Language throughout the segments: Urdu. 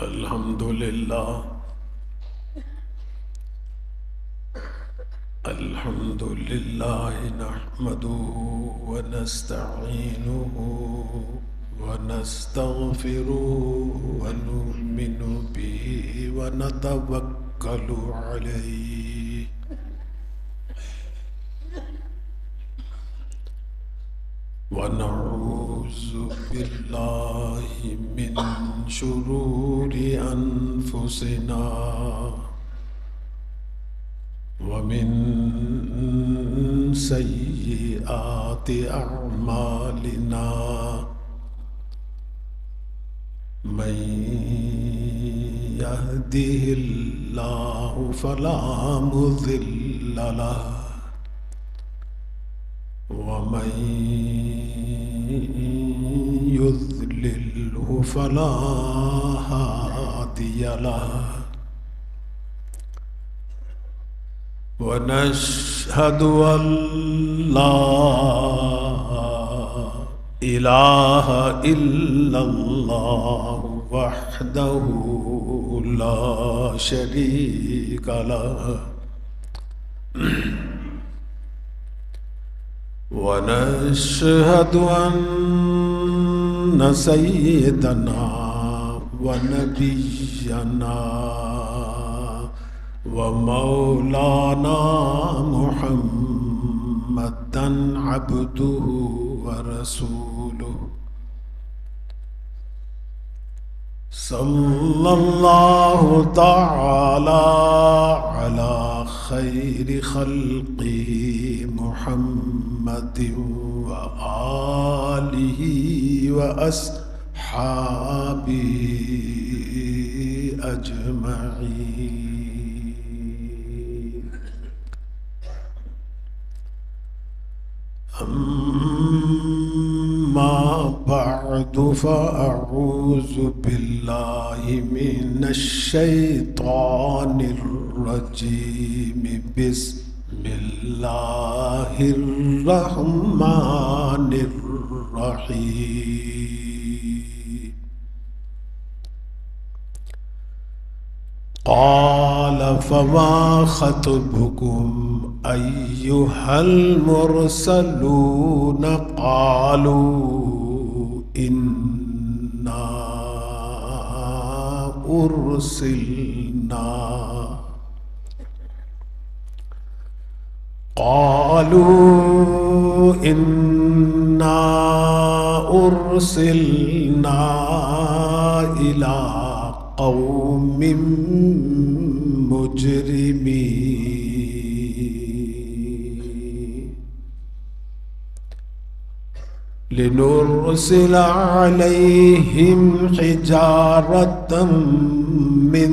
الحمد لله الحمد لله نحمده ونستعينه ونستغفره ونؤمن به ونتوكل عليه ونعوذ بالله من شرور أنفسنا ومن سيئات أعمالنا من يهده الله فلا مضل له ومن يضلله فلا هادي له ونشهد أن لا إله إلا الله وحده لا شريك له ونشهد أن سيدنا ونبينا ومولانا محمدا عبده ورسوله صلى الله تعالى على خير خلقه محمد وآله وأصحابه أجمعين أما بعد فأعوذ بالله من الشيطان الرجيم بسم الله الرحمن الرحيم قال فما خطبكم أيها المرسلون قالوا إنا أرسلنا إلى قوم مجرمين لنرسل عليهم حجارة من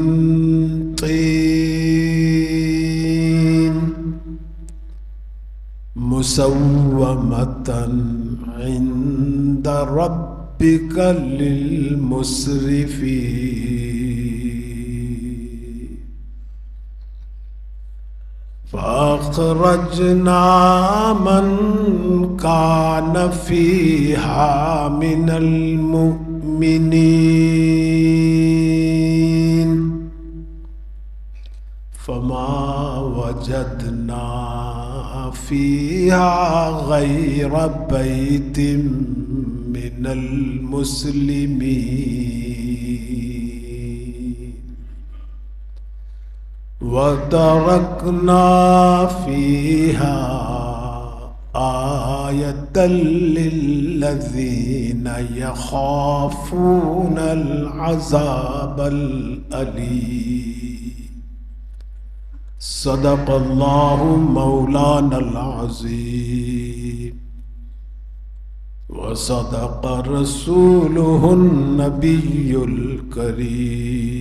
طين مسومة عند ربك للمسرفين فأخرجنا من كان فيها من المؤمنين فما وجدنا فيها غير بيت من المسلمين وتركنا فيها آية للذين يخافون العذاب الأليم صدق الله مولانا العظيم وصدق رسوله النبي الكريم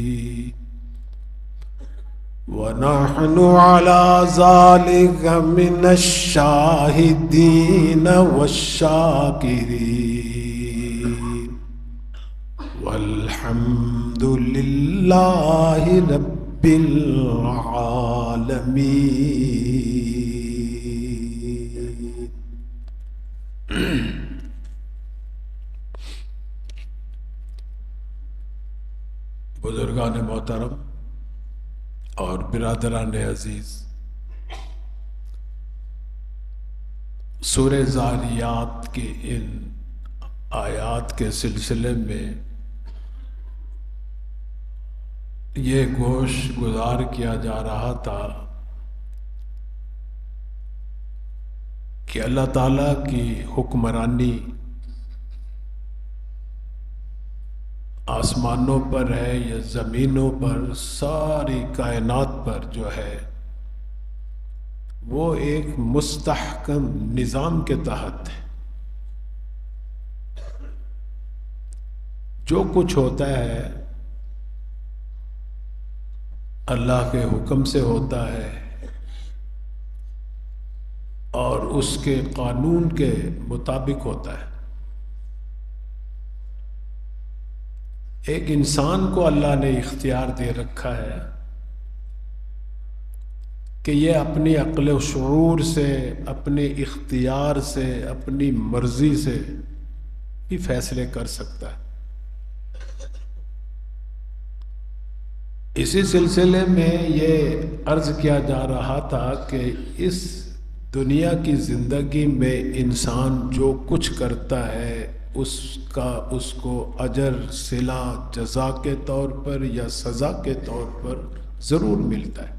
ونحن على ذلك من الشاهدين والشاكرين والحمد لله رب العالمين. بزرگان محترم اور برادران عزیز، سورہ ذاریات کی ان آیات کے سلسلے میں یہ گوش گزار کیا جا رہا تھا کہ اللہ تعالیٰ کی حکمرانی آسمانوں پر ہے یا زمینوں پر، ساری کائنات پر جو ہے وہ ایک مستحکم نظام کے تحت ہے۔ جو کچھ ہوتا ہے اللہ کے حکم سے ہوتا ہے اور اس کے قانون کے مطابق ہوتا ہے۔ ایک انسان کو اللہ نے اختیار دے رکھا ہے کہ یہ اپنی عقل و شعور سے، اپنے اختیار سے، اپنی مرضی سے بھی فیصلے کر سکتا ہے۔ اسی سلسلے میں یہ عرض کیا جا رہا تھا کہ اس دنیا کی زندگی میں انسان جو کچھ کرتا ہے اس کو اجر، صلہ، جزا کے طور پر یا سزا کے طور پر ضرور ملتا ہے۔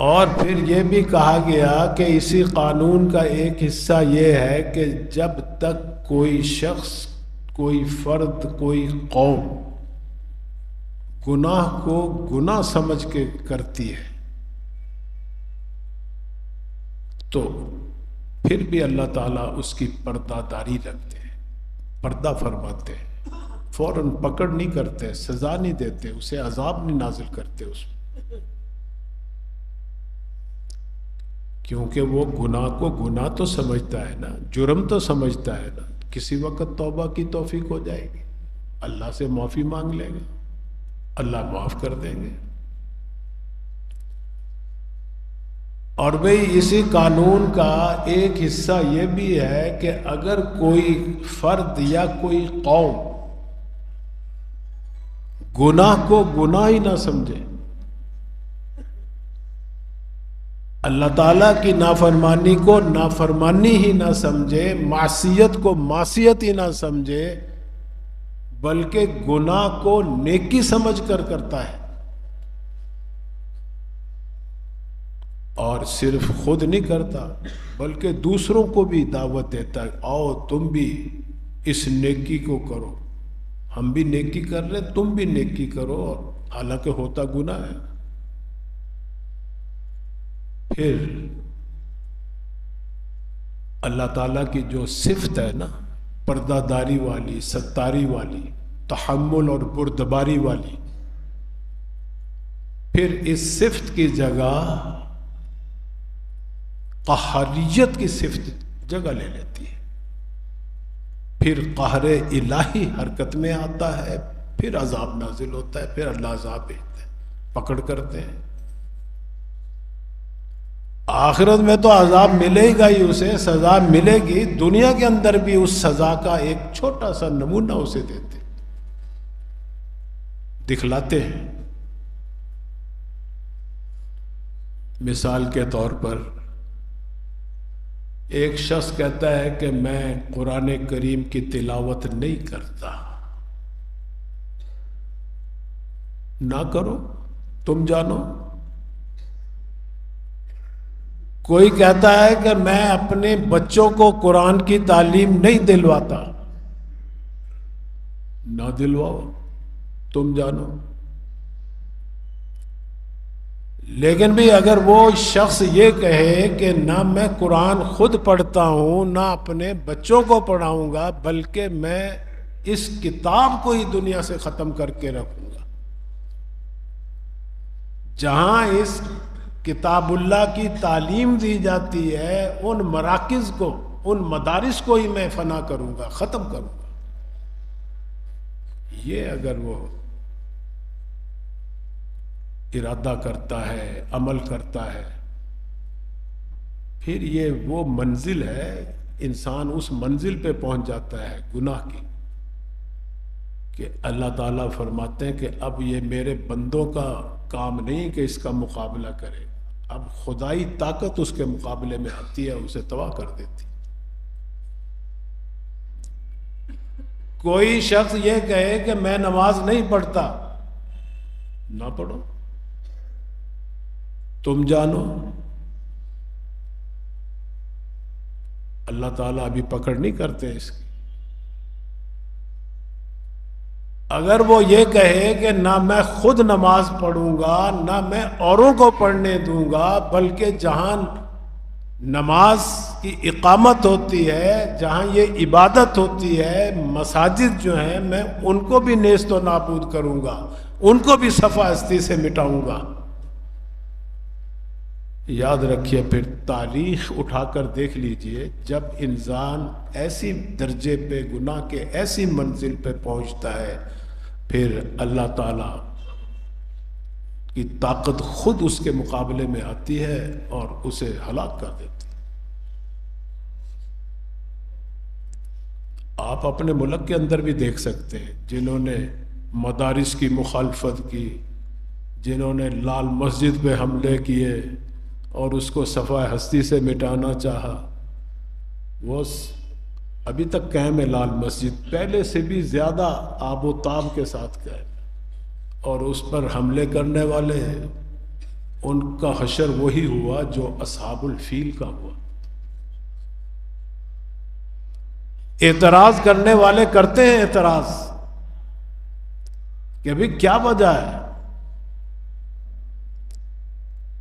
اور پھر یہ بھی کہا گیا کہ اسی قانون کا ایک حصہ یہ ہے کہ جب تک کوئی شخص، کوئی فرد، کوئی قوم گناہ کو گناہ سمجھ کے کرتی ہے تو پھر بھی اللہ تعالیٰ اس کی پردہ داری رکھتے ہیں، پردہ فرماتے ہیں، فوراً پکڑ نہیں کرتے، سزا نہیں دیتے، اسے عذاب نہیں نازل کرتے اس میں، کیونکہ وہ گناہ کو گناہ تو سمجھتا ہے نا، جرم تو سمجھتا ہے نا۔ کسی وقت توبہ کی توفیق ہو جائے گی، اللہ سے معافی مانگ لے گا، اللہ معاف کر دیں گے۔ اور بھئی اسی قانون کا ایک حصہ یہ بھی ہے کہ اگر کوئی فرد یا کوئی قوم گناہ کو گناہ ہی نہ سمجھے، اللہ تعالیٰ کی نافرمانی کو نافرمانی ہی نہ سمجھے، معصیت کو معصیت ہی نہ سمجھے، بلکہ گناہ کو نیکی سمجھ کر کرتا ہے، اور صرف خود نہیں کرتا بلکہ دوسروں کو بھی دعوت دیتا ہے، آؤ تم بھی اس نیکی کو کرو، ہم بھی نیکی کر رہے تم بھی نیکی کرو، حالانکہ ہوتا گناہ ہے۔ پھر اللہ تعالیٰ کی جو صفت ہے نا، پردہ داری والی، ستاری والی، تحمل اور بردباری والی، پھر اس صفت کی جگہ قہریت کی صفت جگہ لے لیتی ہے، پھر قہر الہی حرکت میں آتا ہے، پھر عذاب نازل ہوتا ہے، پھر اللہ عذاب بھیجتے ہیں، پکڑ کرتے ہیں۔ آخرت میں تو عذاب ملے گا ہی، اسے سزا ملے گی، دنیا کے اندر بھی اس سزا کا ایک چھوٹا سا نمونہ اسے دیتے، دکھلاتے ہیں۔ مثال کے طور پر ایک شخص کہتا ہے کہ میں قرآن کریم کی تلاوت نہیں کرتا، نہ کرو، تم جانو۔ کوئی کہتا ہے کہ میں اپنے بچوں کو قرآن کی تعلیم نہیں دلواتا، نہ دلواؤ، تم جانو۔ لیکن بھی اگر وہ شخص یہ کہے کہ نہ میں قرآن خود پڑھتا ہوں، نہ اپنے بچوں کو پڑھاؤں گا، بلکہ میں اس کتاب کو ہی دنیا سے ختم کر کے رکھوں گا، جہاں اس کتاب اللہ کی تعلیم دی جاتی ہے، ان مراکز کو، ان مدارس کو ہی میں فنا کروں گا، ختم کروں گا، یہ اگر وہ ارادہ کرتا ہے، عمل کرتا ہے، پھر یہ وہ منزل ہے، انسان اس منزل پہ پہنچ جاتا ہے گناہ کی۔ کہ اللہ تعالیٰ فرماتے ہیں کہ اب یہ میرے بندوں کا کام نہیں کہ اس کا مقابلہ کرے، اب خدائی طاقت اس کے مقابلے میں آتی ہے، اسے تباہ کر دیتی۔ کوئی شخص یہ کہے کہ میں نماز نہیں پڑھتا، نہ پڑھو، تم جانو۔ اللہ تعالیٰ ابھی پکڑ نہیں کرتے اس کی۔ اگر وہ یہ کہے کہ نہ میں خود نماز پڑھوں گا نہ میں اوروں کو پڑھنے دوں گا، بلکہ جہاں نماز کی اقامت ہوتی ہے، جہاں یہ عبادت ہوتی ہے، مساجد جو ہیں، میں ان کو بھی نیست و نابود کروں گا، ان کو بھی صفحہ ہستی سے مٹاؤں گا۔ یاد رکھیے، پھر تاریخ اٹھا کر دیکھ لیجئے، جب انسان ایسی درجے پہ گناہ کے ایسی منزل پہ پہنچتا ہے، پھر اللہ تعالیٰ کی طاقت خود اس کے مقابلے میں آتی ہے اور اسے ہلاک کر دیتی۔ آپ اپنے ملک کے اندر بھی دیکھ سکتے ہیں، جنہوں نے مدارس کی مخالفت کی، جنہوں نے لال مسجد پہ حملے کیے اور اس کو صفحہ ہستی سے مٹانا چاہا، وہ ابھی تک قائم ہے۔ لال مسجد پہلے سے بھی زیادہ آب و تاب کے ساتھ قائم، اور اس پر حملے کرنے والے ان کا حشر وہی ہوا جو اصحاب الفیل کا ہوا۔ اعتراض کرنے والے کرتے ہیں اعتراض کہ ابھی کیا وجہ ہے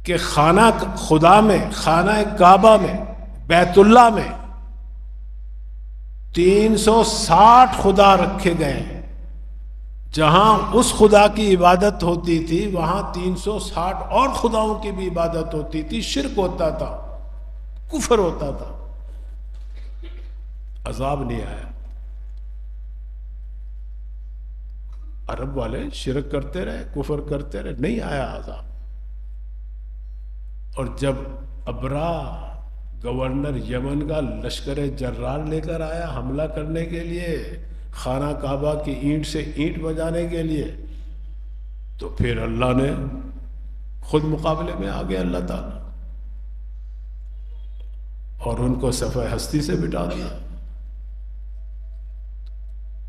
کہ خانہ خدا میں، خانہ کعبہ میں، بیت اللہ میں 360 خدا رکھے گئے ہیں۔ جہاں اس خدا کی عبادت ہوتی تھی وہاں 360 اور خداؤں کی بھی عبادت ہوتی تھی، شرک ہوتا تھا، کفر ہوتا تھا، عذاب نہیں آیا۔ عرب والے شرک کرتے رہے، کفر کرتے رہے، نہیں آیا عذاب۔ اور جب ابرا گورنر یمن کا لشکر جرار لے کر آیا حملہ کرنے کے لیے، خانہ کعبہ کی اینٹ سے اینٹ بجانے کے لیے، تو پھر اللہ نے خود مقابلے میں آ گیا اللہ تعالیٰ، اور ان کو صفحہ ہستی سے مٹا دیا۔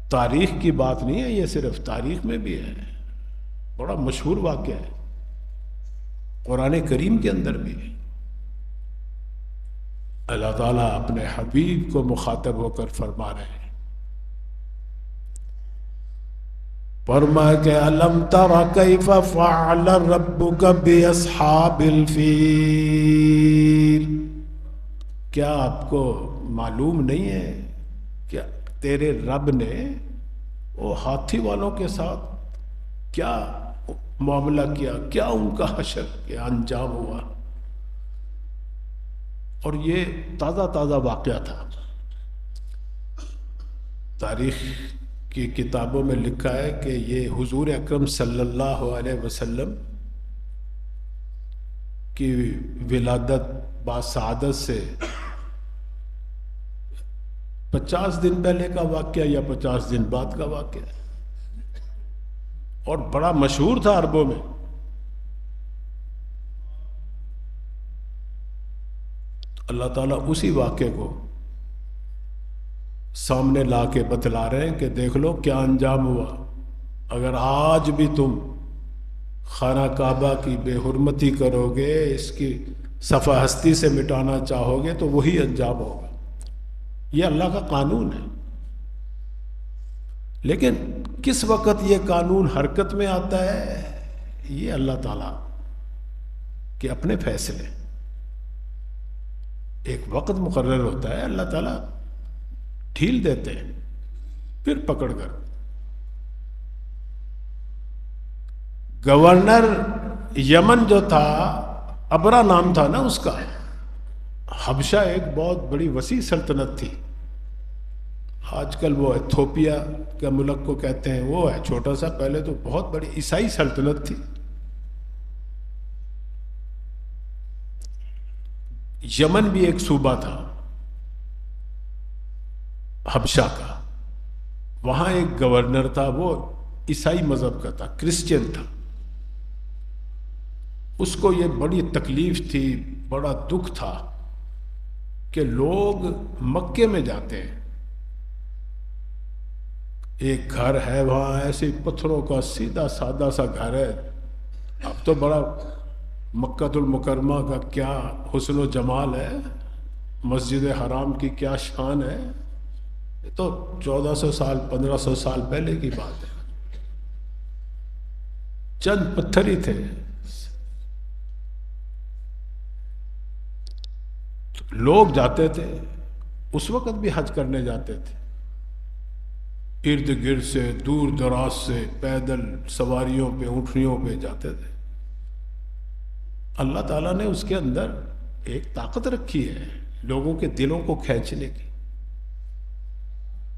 تاریخ کی بات نہیں ہے یہ، صرف تاریخ میں بھی ہے، بڑا مشہور واقعہ ہے، قرآن کریم کے اندر بھی ہے۔ اللہ تعالیٰ اپنے حبیب کو مخاطب ہو کر فرما رہے ہیں، فرمایا کہ الم تر کیف فعل ربک باصحاب الفیل، کیا آپ کو معلوم نہیں ہے کہ تیرے رب نے وہ ہاتھی والوں کے ساتھ کیا معاملہ کیا، کیا ان کا حشر کیا انجام ہوا۔ اور یہ تازہ تازہ واقعہ تھا، تاریخ کی کتابوں میں لکھا ہے کہ یہ حضور اکرم صلی اللہ علیہ وسلم کی ولادت باسعادت سے 50 دن پہلے کا واقعہ یا 50 دن بعد کا واقعہ ہے، اور بڑا مشہور تھا عربوں میں۔ اللہ تعالیٰ اسی واقعے کو سامنے لا کے بتلا رہے ہیں کہ دیکھ لو کیا انجام ہوا۔ اگر آج بھی تم خانہ کعبہ کی بے حرمتی کرو گے، اس کی صفحہ ہستی سے مٹانا چاہو گے، تو وہی انجام ہوگا۔ یہ اللہ کا قانون ہے، لیکن کس وقت یہ قانون حرکت میں آتا ہے، یہ اللہ تعالیٰ کے اپنے فیصلے، ایک وقت مقرر ہوتا ہے، اللہ تعالیٰ ڈھیل دیتے ہیں پھر پکڑ کر۔ گورنر یمن جو تھا، ابرا نام تھا نا اس کا، حبشہ ایک بہت بڑی وسیع سلطنت تھی، آج کل وہ ایتھوپیا کے ملک کو کہتے ہیں، وہ ہے چھوٹا سا، پہلے تو بہت بڑی عیسائی سلطنت تھی۔ یمن بھی ایک صوبہ تھا حبشہ کا، وہاں ایک گورنر تھا، وہ عیسائی مذہب کا تھا، کرسچین تھا. اس کو یہ بڑی تکلیف تھی، بڑا دکھ تھا کہ لوگ مکے میں جاتے ہیں، ایک گھر ہے وہاں ایسے پتھروں کا سیدھا سادہ سا گھر ہے. اب تو بڑا مکہ المکرمہ کا کیا حسن و جمال ہے، مسجد حرام کی کیا شان ہے. یہ تو 1400 سال 1500 سال پہلے کی بات ہے. چند پتھر ہی تھے. لوگ جاتے تھے، اس وقت بھی حج کرنے جاتے تھے، ارد گرد سے دور دراز سے پیدل سواریوں پہ اونٹنیوں پہ جاتے تھے. اللہ تعالیٰ نے اس کے اندر ایک طاقت رکھی ہے لوگوں کے دلوں کو کھینچنے کی،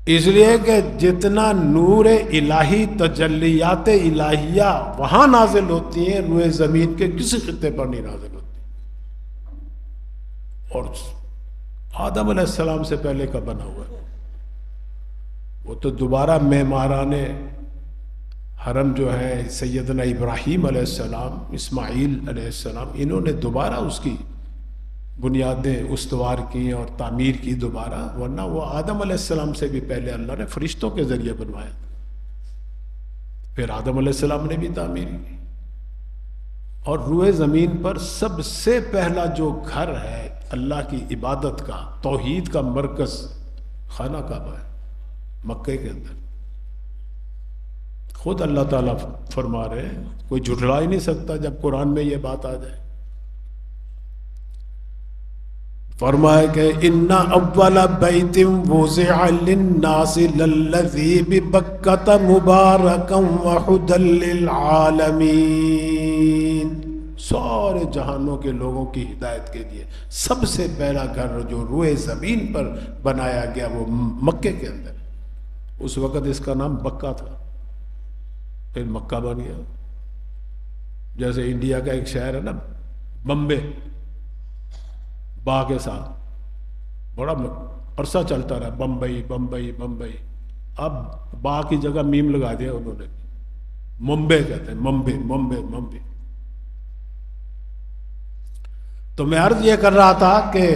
اس لیے کہ جتنا نور الہی تجلیات الہیہ وہاں نازل ہوتی ہیں، روئے زمین کے کسی خطے پر نہیں نازل ہوتی. اور آدم علیہ السلام سے پہلے کا بنا ہوا ہے. وہ تو دوبارہ معماران حرم جو ہے سیدنا ابراہیم علیہ السلام، اسماعیل علیہ السلام، انہوں نے دوبارہ اس کی بنیادیں استوار کی اور تعمیر کی دوبارہ، ورنہ وہ آدم علیہ السلام سے بھی پہلے اللہ نے فرشتوں کے ذریعے بنوایا، پھر آدم علیہ السلام نے بھی تعمیر کی. اور روئے زمین پر سب سے پہلا جو گھر ہے اللہ کی عبادت کا، توحید کا مرکز خانہ کعبہ ہے مکے کے اندر. خود اللہ تعالیٰ فرما رہے ہیں، کوئی جھٹلا ہی نہیں سکتا جب قرآن میں یہ بات آ جائے. فرمایا کہ ان اول بیت وضع للناس للذی ببکۃ مبارکا وہدی للعالمین. سارے جہانوں کے لوگوں کی ہدایت کے لیے سب سے پہلا گھر جو روئے زمین پر بنایا گیا وہ مکے کے اندر. اس وقت اس کا نام بکہ تھا، پھر مکہ بن گیا. جیسے انڈیا کا ایک شہر ہے نا بمبے، با کے ساتھ بڑا عرصہ چلتا رہا، بمبئی بمبئی بمبئی. اب با کی جگہ میم لگا دیا انہوں نے، ممبے کہتے ہیں، ممبے ممبے ممبے. تو میں عرض یہ کر رہا تھا کہ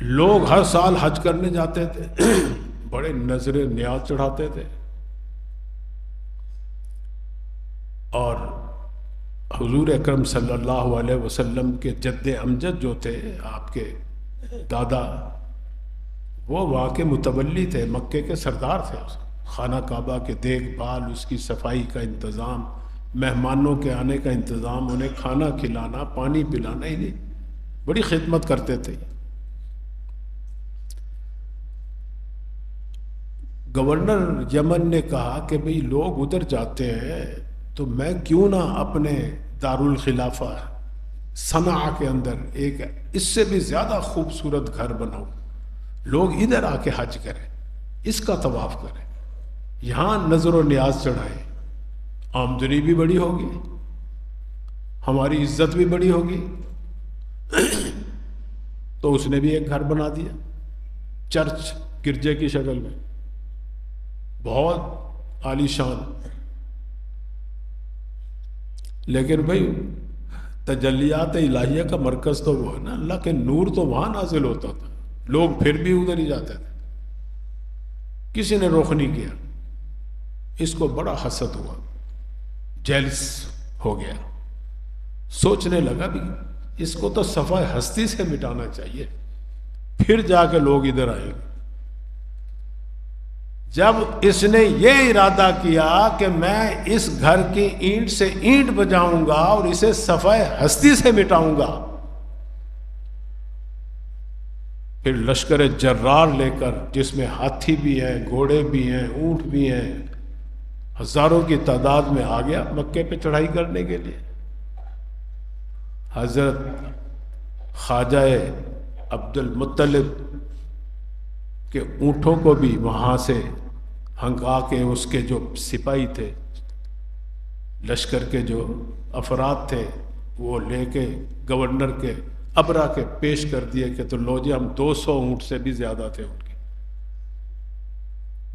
لوگ ہر سال حج کرنے جاتے تھے، بڑے نظر نیاز چڑھاتے تھے، اور حضور اکرم صلی اللہ علیہ وسلم کے جد امجد جو تھے، آپ کے دادا، وہ وہاں کے متولی تھے، مکے کے سردار تھے. خانہ کعبہ کے دیکھ بھال، اس کی صفائی کا انتظام، مہمانوں کے آنے کا انتظام، انہیں کھانا کھلانا، پانی پلانا، ہی نہیں بڑی خدمت کرتے تھے. گورنر یمن نے کہا کہ بھئی لوگ ادھر جاتے ہیں تو میں کیوں نہ اپنے دارالخلافہ صنعاء کے اندر ایک اس سے بھی زیادہ خوبصورت گھر بناؤں، لوگ ادھر آ کے حج کریں، اس کا طواف کریں، یہاں نظر و نیاز چڑھائیں، آمدنی بھی بڑی ہوگی، ہماری عزت بھی بڑی ہوگی. تو اس نے بھی ایک گھر بنا دیا، چرچ گرجے کی شکل میں، بہت عالی شان. لیکن بھائی تجلیات الہیہ کا مرکز تو وہ ہے نا، اللہ کے نور تو وہاں نازل ہوتا تھا، لوگ پھر بھی ادھر ہی جاتے تھے، کسی نے رخ نہیں کیا. اس کو بڑا حسد ہوا، جیلس ہو گیا، سوچنے لگا بھی اس کو تو صفحہ ہستی سے مٹانا چاہیے، پھر جا کے لوگ ادھر آئیں گے. جب اس نے یہ ارادہ کیا کہ میں اس گھر کی اینٹ سے اینٹ بجاؤں گا اور اسے صفحہ ہستی سے مٹاؤں گا، پھر لشکر جرار لے کر، جس میں ہاتھی بھی ہیں، گھوڑے بھی ہیں، اونٹ بھی ہیں، ہزاروں کی تعداد میں آ گیا مکے پہ چڑھائی کرنے کے لیے. حضرت خواجہ عبد المطلب کے اونٹوں کو بھی وہاں سے ہنگا کے، اس کے جو سپاہی تھے، لشکر کے جو افراد تھے، وہ لے کے گورنر کے ابرا کے پیش کر دیے کہ تو لو جی، ہم 200 اونٹ سے بھی زیادہ تھے ان کے،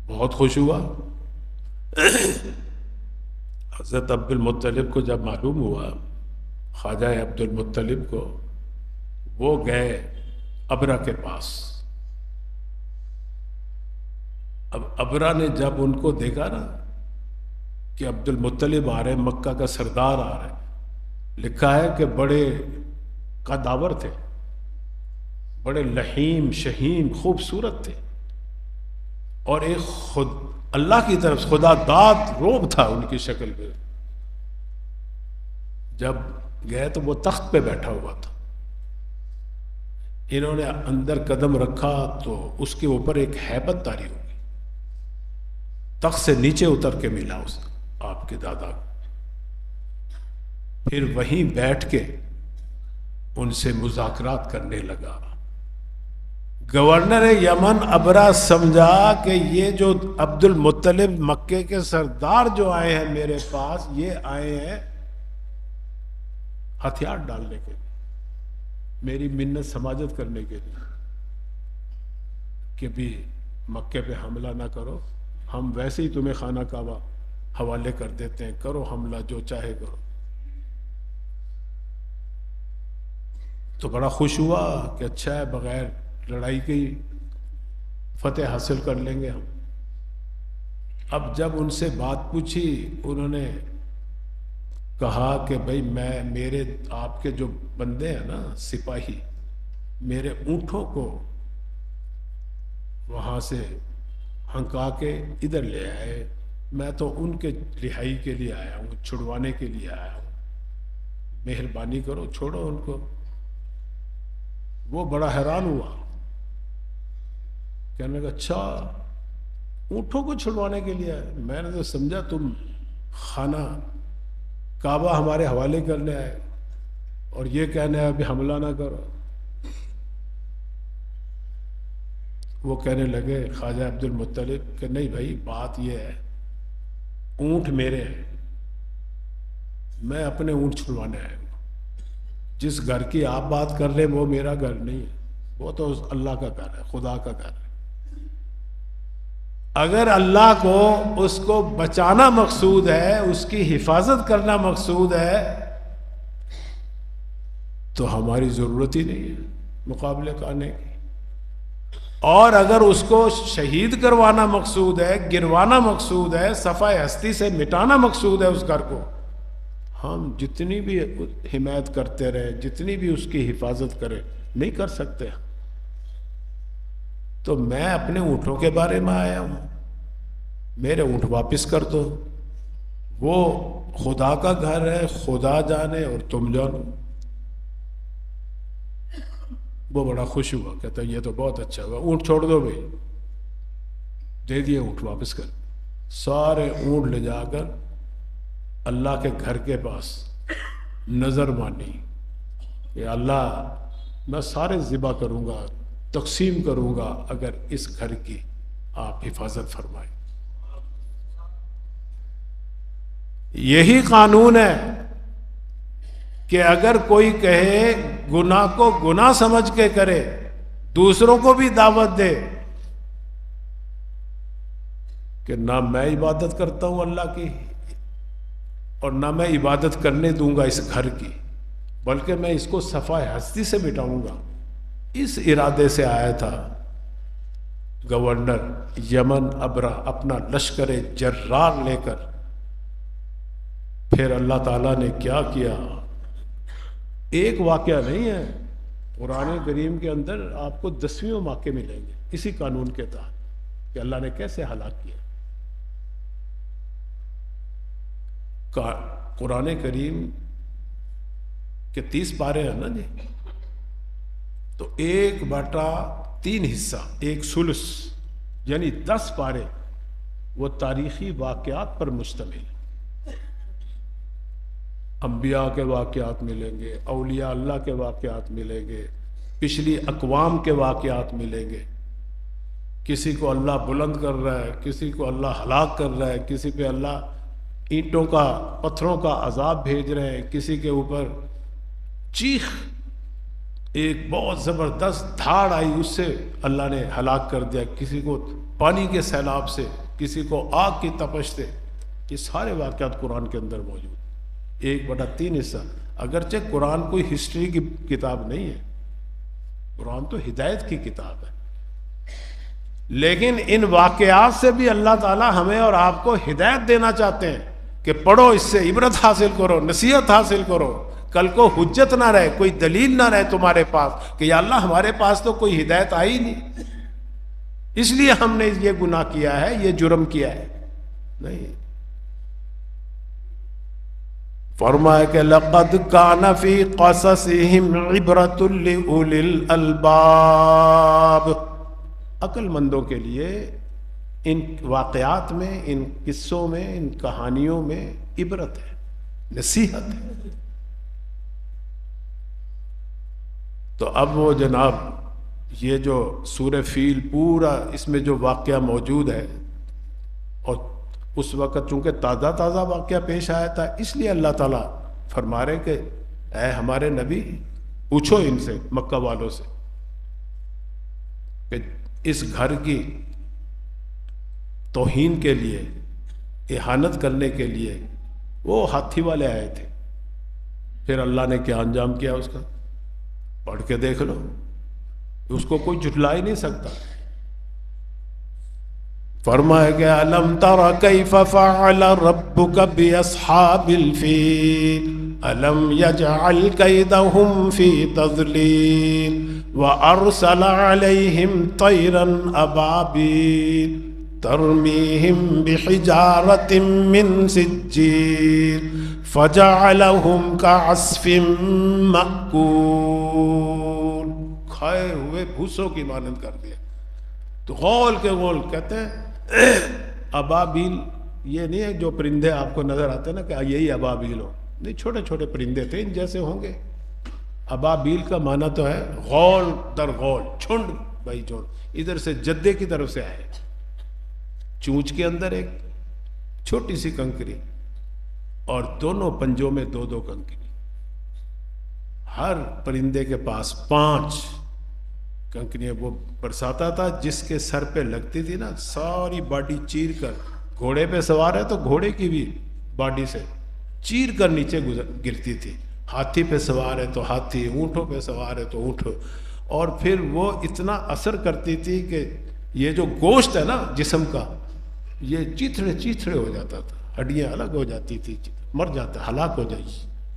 بہت خوش ہوا. حضرت عبد المطلب کو جب معلوم ہوا، خواجہ عبد المطلب کو، وہ گئے ابرا کے پاس. اب ابرا نے جب ان کو دیکھا نا کہ عبد المطلب آ رہے، مکہ کا سردار آ رہا ہے، لکھا ہے کہ بڑے قداور تھے، بڑے لحیم شہیم خوبصورت تھے، اور ایک خود اللہ کی طرف خدا داد روب تھا ان کی شکل پہ. جب گئے تو وہ تخت پہ بیٹھا ہوا تھا. انہوں نے اندر قدم رکھا تو اس کے اوپر ایک ہیبت طاری ہو گئی. تخت سے نیچے اتر کے ملا اس آپ کے دادا کو. پھر وہیں بیٹھ کے ان سے مذاکرات کرنے لگا. گورنر یمن ابرا سمجھا کہ یہ جو عبد المطلب مکے کے سردار جو آئے ہیں میرے پاس، یہ آئے ہیں ہتھیار ڈالنے کے لیے، میری منت سماجت کرنے کے لیے کہ بھی مکے پہ حملہ نہ کرو، ہم ویسے ہی تمہیں خانہ کعبہ حوالے کر دیتے ہیں، کرو حملہ جو چاہے کرو. تو بڑا خوش ہوا کہ اچھا ہے، بغیر لڑائی کی فتح حاصل کر لیں گے ہم. اب جب ان سے بات پوچھی، انہوں نے کہا کہ بھائی میرے آپ کے جو بندے ہیں نا سپاہی، میرے اونٹوں کو وہاں سے ہنکا کے ادھر لے آئے، میں تو ان کے رہائی کے لیے آیا ہوں، چھڑوانے کے لیے آیا ہوں، مہربانی کرو چھوڑو ان کو. وہ بڑا حیران ہوا، کہنے لگا اچھا اونٹوں کو چھڑوانے کے لیے آئے، میں نے تو سمجھا تم خانہ کعبہ ہمارے حوالے کرنے آئے اور یہ کہنے آئے ابھی حملہ نہ کرو. وہ کہنے لگے خواجہ عبد المطلب کہ نہیں بھائی، بات یہ ہے اونٹ میرے ہیں، میں اپنے اونٹ چھڑوانے آیا ہوں. جس گھر کی آپ بات کر رہے وہ میرا گھر نہیں ہے، وہ تو اللہ کا گھر ہے، خدا کا گھر ہے. اگر اللہ کو اس کو بچانا مقصود ہے، اس کی حفاظت کرنا مقصود ہے، تو ہماری ضرورت ہی نہیں ہے مقابلے کا آنے کی. اور اگر اس کو شہید کروانا مقصود ہے، گروانا مقصود ہے، صفحہ ہستی سے مٹانا مقصود ہے اس گھر کو، ہم جتنی بھی حمایت کرتے رہے، جتنی بھی اس کی حفاظت کرے، نہیں کر سکتے. تو میں اپنے اونٹوں کے بارے میں آیا ہوں، میرے اونٹ واپس کر دو. وہ خدا کا گھر ہے، خدا جانے اور تم جانو. وہ بڑا خوش ہوا، کہتا یہ تو بہت اچھا ہوا، اونٹ چھوڑ دو بھائی. دے دیے اونٹ واپس کر. سارے اونٹ لے جا کر اللہ کے گھر کے پاس نظر مانی کہ اللہ میں سارے ذبح کروں گا، تقسیم کروں گا اگر اس گھر کی آپ حفاظت فرمائیں. یہی قانون ہے کہ اگر کوئی کہے گناہ کو گناہ سمجھ کے کرے، دوسروں کو بھی دعوت دے کہ نہ میں عبادت کرتا ہوں اللہ کی اور نہ میں عبادت کرنے دوں گا اس گھر کی، بلکہ میں اس کو صفحہ ہستی سے مٹاؤں گا، اس ارادے سے آیا تھا گورنر یمن ابرا اپنا لشکر جرار لے کر. پھر اللہ تعالیٰ نے کیا کیا، ایک واقعہ نہیں ہے، قرآن کریم کے اندر آپ کو 10 واقعے ملیں گے اسی قانون کے تحت کہ اللہ نے کیسے ہلاک کیا. قرآن کریم کے 30 پارے ہیں نا جی، تو 1/3 حصہ، 1 ثلث یعنی 10 پارے وہ تاریخی واقعات پر مشتمل. انبیاء کے واقعات ملیں گے، اولیاء اللہ کے واقعات ملیں گے، پچھلی اقوام کے واقعات ملیں گے. کسی کو اللہ بلند کر رہا ہے، کسی کو اللہ ہلاک کر رہا ہے، کسی پہ اللہ اینٹوں کا پتھروں کا عذاب بھیج رہے ہیں، کسی کے اوپر چیخ ایک بہت زبردست دھاڑ آئی اس سے اللہ نے ہلاک کر دیا، کسی کو پانی کے سیلاب سے، کسی کو آگ کی تپش سے، یہ سارے واقعات قرآن کے اندر موجود، 1/3 حصہ۔ اگرچہ قرآن کوئی ہسٹری کی کتاب نہیں ہے، قرآن تو ہدایت کی کتاب ہے، لیکن ان واقعات سے بھی اللہ تعالیٰ ہمیں اور آپ کو ہدایت دینا چاہتے ہیں کہ پڑھو، اس سے عبرت حاصل کرو، نصیحت حاصل کرو، کل کو حجت نہ رہے، کوئی دلیل نہ رہے تمہارے پاس کہ یا اللہ ہمارے پاس تو کوئی ہدایت آئی نہیں، اس لیے ہم نے یہ گناہ کیا ہے، یہ جرم کیا ہے۔ نہیں، فرمایا کہ لقد کان فی قصصہم عبرۃ لأولی الالباب، عقل مندوں کے لیے ان واقعات میں، ان قصوں میں، ان کہانیوں میں عبرت ہے، نصیحت ہے۔ تو اب وہ جناب یہ جو سورہ فیل پورا اس میں جو واقعہ موجود ہے، اور اس وقت چونکہ تازہ تازہ واقعہ پیش آیا تھا، اس لیے اللہ تعالیٰ فرما رہے کہ اے ہمارے نبی پوچھو ان سے، مکہ والوں سے، کہ اس گھر کی توہین کے لیے، اہانت کرنے کے لیے وہ ہاتھی والے آئے تھے، پھر اللہ نے کیا انجام کیا اس کا، پڑھ کے دیکھ لو، اس کو کوئی جھٹلا ہی نہیں سکتا۔ فرمایا کہ الم تر کیف فعل ربک باصحاب الفیل الم یجعل کیدہم فی تضلیل وارسل علیہم طیرا ابابیل ترمیہم بحجارۃ من سجیل فجعلہم کعصف مأکول، کھائے ہوئے بھوسوں کی مانند کر دیا۔ تو غول کے غول کہتے ہیں ابابیل، یہ نہیں ہے جو پرندے آپ کو نظر آتے ہیں نا کہ یہی ابابیل ہو، نہیں، چھوٹے چھوٹے پرندے تھے، ان جیسے ہوں گے۔ ابابیل کا معنی تو ہے غول در غول، چھنڈ بھائی چھنڈ، ادھر سے جدے کی طرف سے آئے، چونچ کے اندر ایک چھوٹی سی کنکری اور دونوں پنجوں میں 2 کنکری، ہر پرندے کے پاس 5 کنکریاں وہ برساتا تھا، جس کے سر پہ لگتی تھی نا ساری باڈی چیر کر، گھوڑے پہ سوار ہے تو گھوڑے کی بھی باڈی سے چیر کر نیچے گرتی تھی، ہاتھی پہ سوار ہے تو ہاتھی، اونٹوں پہ سوار ہے تو اونٹ، اور پھر وہ اتنا اثر کرتی تھی کہ یہ جو گوشت ہے نا جسم کا، یہ چیتھڑے چیتھڑے ہو جاتا تھا، ہڈیاں الگ ہو جاتی تھی، مر جاتا، ہلاک ہو جائی۔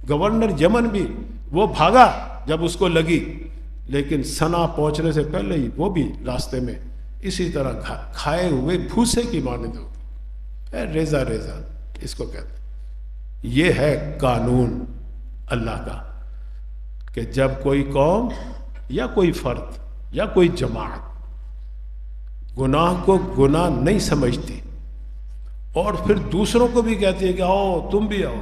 گورنر یمن بھی وہ بھاگا جب اس کو لگی، لیکن سنا پہنچنے سے پہلے ہی وہ بھی راستے میں اسی طرح کھائے ہوئے بھوسے کی مانند ہوگی، ریزہ ریزہ اس کو کہتے ہیں۔ یہ ہے قانون اللہ کا کہ جب کوئی قوم یا کوئی فرد یا کوئی جماعت گناہ کو گناہ نہیں سمجھتی اور پھر دوسروں کو بھی کہتی ہے کہ آؤ تم بھی آؤ،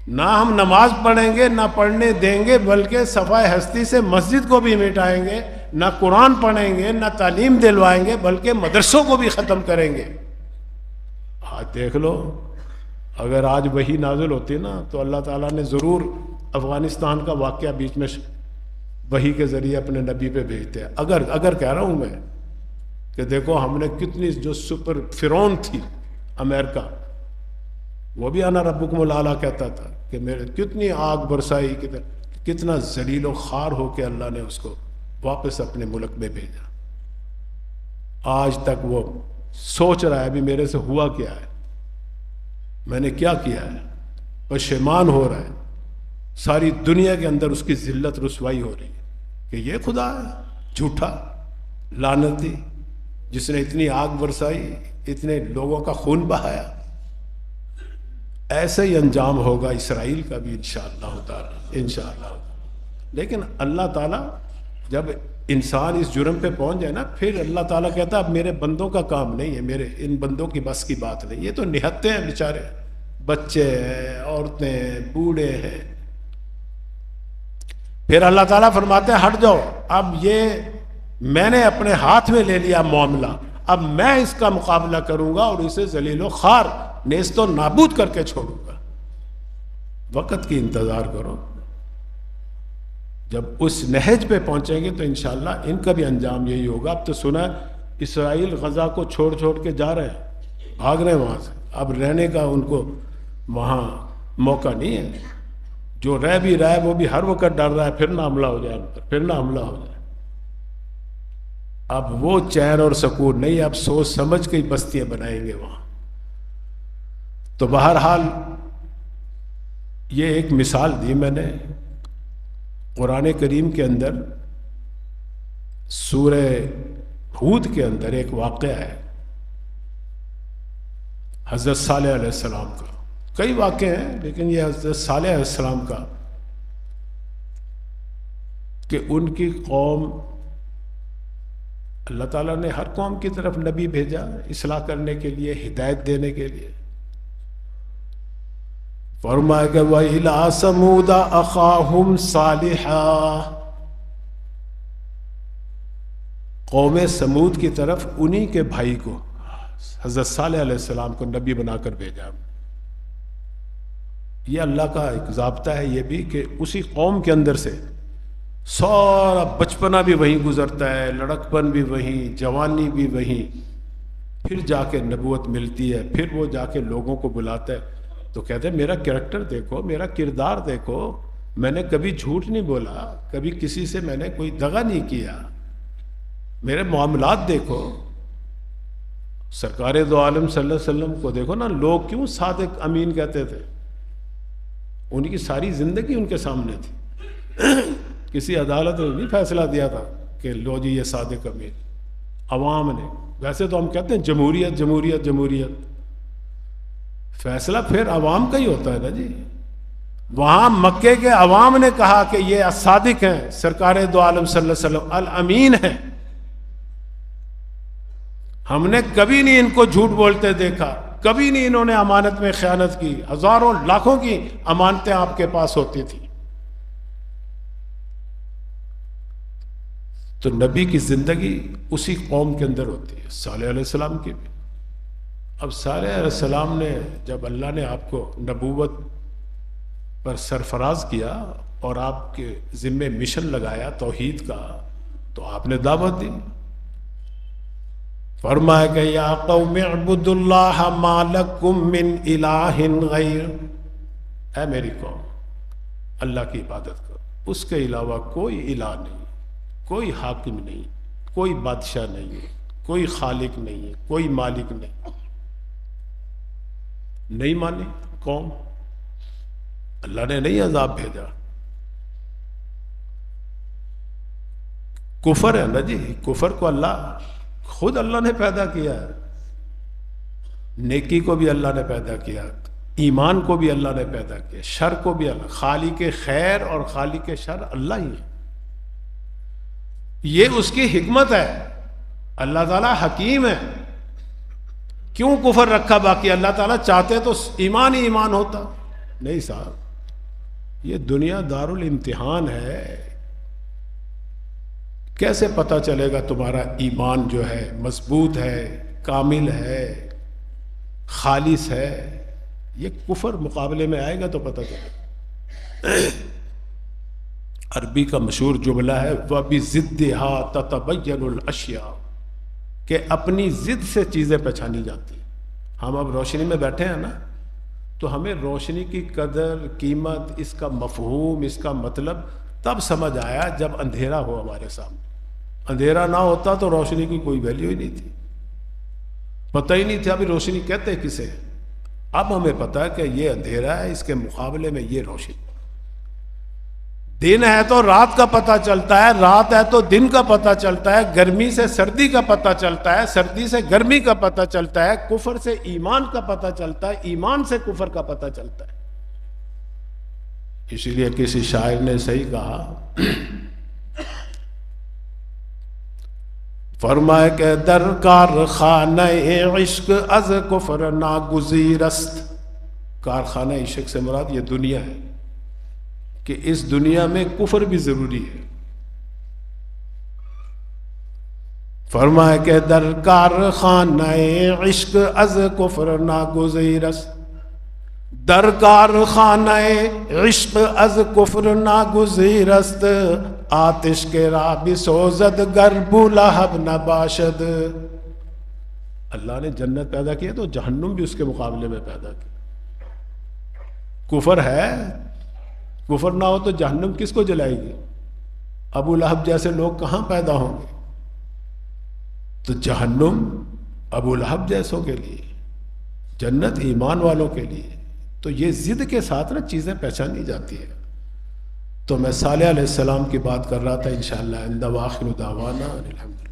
نہ ہم نماز پڑھیں گے، نہ پڑھنے دیں گے، بلکہ صفائے ہستی سے مسجد کو بھی مٹائیں گے، نہ قرآن پڑھیں گے، نہ تعلیم دلوائیں گے، بلکہ مدرسوں کو بھی ختم کریں گے۔ آج دیکھ لو، اگر آج وہی نازل ہوتی نا تو اللہ تعالیٰ نے ضرور افغانستان کا واقعہ بیچ میں وحی کے ذریعے اپنے نبی پہ بھیجتے ہیں۔ اگر کہہ رہا ہوں میں کہ دیکھو ہم نے کتنی جو سپر فرعون تھی امریکہ، وہ بھی انا ربکم الاعلیٰ کہتا تھا کہ میرے کتنی آگ برسائی، کتنا ذلیل و خوار ہو کے اللہ نے اس کو واپس اپنے ملک میں بھیجا۔ آج تک وہ سوچ رہا ہے ابھی میرے سے ہوا کیا ہے، میں نے کیا کیا ہے، پشیمان ہو رہا ہے، ساری دنیا کے اندر اس کی ذلت رسوائی ہو رہی ہے کہ یہ خدا ہے جھوٹا لعنتی، جس نے اتنی آگ برسائی، اتنے لوگوں کا خون بہایا۔ ایسے ہی انجام ہوگا اسرائیل کا بھی انشاءاللہ تعالی، انشاءاللہ۔ لیکن اللہ تعالیٰ جب انسان اس جرم پہ پہنچ جائے نا، پھر اللہ تعالیٰ کہتا ہے اب میرے بندوں کا کام نہیں ہے، میرے ان بندوں کی بس کی بات نہیں، یہ تو نہتے ہیں بیچارے، بچے ہیں، عورتیں ہیں، بوڑھے ہیں۔ پھر اللہ تعالیٰ فرماتے ہیں ہٹ جاؤ، اب یہ میں نے اپنے ہاتھ میں لے لیا معاملہ، اب میں اس کا مقابلہ کروں گا اور اسے ذلیل و خوار نیست و نابود کر کے چھوڑوں گا۔ وقت کی انتظار کرو، جب اس نہج پہ پہنچیں گے تو انشاءاللہ ان کا بھی انجام یہی ہوگا۔ اب تو سنا اسرائیل غزہ کو چھوڑ چھوڑ کے جا رہے ہیں، بھاگ رہے ہیں وہاں سے، اب رہنے کا ان کو وہاں موقع نہیں ہے، جو رہ بھی رہا ہے وہ بھی ہر وقت ڈر رہا ہے پھر نہ حملہ ہو جائے ان پر، پھر نہ حملہ ہو جائے۔ اب وہ چین اور سکون نہیں، اب سوچ سمجھ کے بستیاں بنائیں گے وہاں۔ تو بہرحال یہ ایک مثال دی میں نے۔ قرآن کریم کے اندر سورہ ہود کے اندر ایک واقعہ ہے حضرت صالح علیہ السلام کا، کئی واقعے ہیں لیکن یہ حضرت صالح علیہ السلام کا، کہ ان کی قوم، اللہ تعالیٰ نے ہر قوم کی طرف نبی بھیجا اصلاح کرنے کے لیے، ہدایت دینے کے لیے۔ فرمایا کہ وَإِلَىٰ ثَمُودَ أَخَاهُمْ صَالِحًا، قوم سمود کی طرف انہی کے بھائی کو، حضرت صالح علیہ السلام کو نبی بنا کر بھیجا۔ یہ اللہ کا ایک ضابطہ ہے یہ بھی، کہ اسی قوم کے اندر سے سارا بچپنا بھی وہیں گزرتا ہے، لڑکپن بھی وہیں، جوانی بھی وہیں، پھر جا کے نبوت ملتی ہے، پھر وہ جا کے لوگوں کو بلاتا ہے تو کہتے ہیں میرا کریکٹر دیکھو، میرا کردار دیکھو، میں نے کبھی جھوٹ نہیں بولا، کبھی کسی سے میں نے کوئی دغا نہیں کیا، میرے معاملات دیکھو۔ سرکار دو عالم صلی اللہ علیہ وسلم کو دیکھو نا، لوگ کیوں صادق امین کہتے تھے، ان کی ساری زندگی ان کے سامنے تھی، کسی عدالت نے نہیں فیصلہ دیا تھا کہ لو جی یہ صادق امین، عوام نے۔ ویسے تو ہم کہتے ہیں جمہوریت جمہوریت جمہوریت، فیصلہ پھر عوام کا ہی ہوتا ہے نا جی۔ وہاں مکے کے عوام نے کہا کہ یہ صادق ہیں، سرکار دو عالم صلی اللہ علیہ وسلم الامین ہیں، ہم نے کبھی نہیں ان کو جھوٹ بولتے دیکھا، کبھی نہیں انہوں نے امانت میں خیانت کی، ہزاروں لاکھوں کی امانتیں آپ کے پاس ہوتی تھی۔ تو نبی کی زندگی اسی قوم کے اندر ہوتی ہے، صالح علیہ السلام کی بھی۔ اب صالح علیہ السلام نے جب اللہ نے آپ کو نبوت پر سرفراز کیا اور آپ کے ذمے مشن لگایا توحید کا، تو آپ نے دعوت دی، فرمایا کہ یا قوم اعبدوا اللہ ما لکم من الہ غیر، اے میری قوم اللہ کی عبادت کرو، اس کے علاوہ کوئی الہ نہیں، کوئی حاکم نہیں، کوئی بادشاہ نہیں، کوئی خالق نہیں، کوئی مالک نہیں۔ نہیں مانی قوم، اللہ نے نہیں عذاب بھیجا، کفر ہے نا جی، کفر کو خود اللہ نے پیدا کیا ہے، نیکی کو بھی اللہ نے پیدا کیا، ایمان کو بھی اللہ نے پیدا کیا، شر کو بھی اللہ، خالق خیر اور خالق شر اللہ ہی ہے، یہ اس کی حکمت ہے، اللہ تعالیٰ حکیم ہے۔ کیوں کفر رکھا باقی؟ اللہ تعالیٰ چاہتے تو ایمان ہی ایمان ہوتا، نہیں صاحب، یہ دنیا دار الامتحان ہے، کیسے پتہ چلے گا تمہارا ایمان جو ہے مضبوط ہے، کامل ہے، خالص ہے؟ یہ کفر مقابلے میں آئے گا تو پتہ چلے گا۔ عربی کا مشہور جملہ ہے وَبِضِدِّهَا تَتَبَيَّنُ الْأَشْيَاءُ، کہ اپنی ضد سے چیزیں پہچانی جاتی ہیں۔ ہم اب روشنی میں بیٹھے ہیں نا، تو ہمیں روشنی کی قدر، قیمت، اس کا مفہوم، اس کا مطلب تب سمجھ آیا جب اندھیرا ہو ہمارے سامنے۔ اندھیرا نہ ہوتا تو روشنی کی کوئی ویلیو ہی نہیں تھی، پتہ ہی نہیں تھا ابھی روشنی کہتے کسے۔ اب ہمیں پتہ ہے کہ یہ اندھیرا ہے، اس کے مقابلے میں یہ روشنی۔ دن ہے تو رات کا پتہ چلتا ہے، رات ہے تو دن کا پتہ چلتا ہے، گرمی سے سردی کا پتہ چلتا ہے، سردی سے گرمی کا پتہ چلتا ہے، کفر سے ایمان کا پتہ چلتا ہے، ایمان سے کفر کا پتہ چلتا ہے۔ اسی لیے کسی شاعر نے صحیح کہا، فرمایا کہ در کارخانہ عشق از کفر ناگزیر است، کارخانہ عشق سے مراد یہ دنیا ہے، کہ اس دنیا میں کفر بھی ضروری ہے۔ فرمایا کہ در کارخانہ عشق از کفر ناگزیر است، در کارخانہ عشق از کفر ناگزیر است، آتش کے راہ بھی سوزد گر ابو لہب نہ باشد. اللہ نے جنت پیدا کیا تو جہنم بھی اس کے مقابلے میں پیدا کی. کفر ہے، کفر نہ ہو تو جہنم کس کو جلائے گی؟ ابو لہب جیسے لوگ کہاں پیدا ہوں گے؟ تو جہنم ابو لہب جیسوں کے لیے، جنت ایمان والوں کے لیے. تو یہ ضد کے ساتھ نا چیزیں پہچانی جاتی ہیں. تو میں صالح علیہ السلام کی بات کر رہا تھا. انشاءاللہ عند واخر دعوانا الحمدللہ.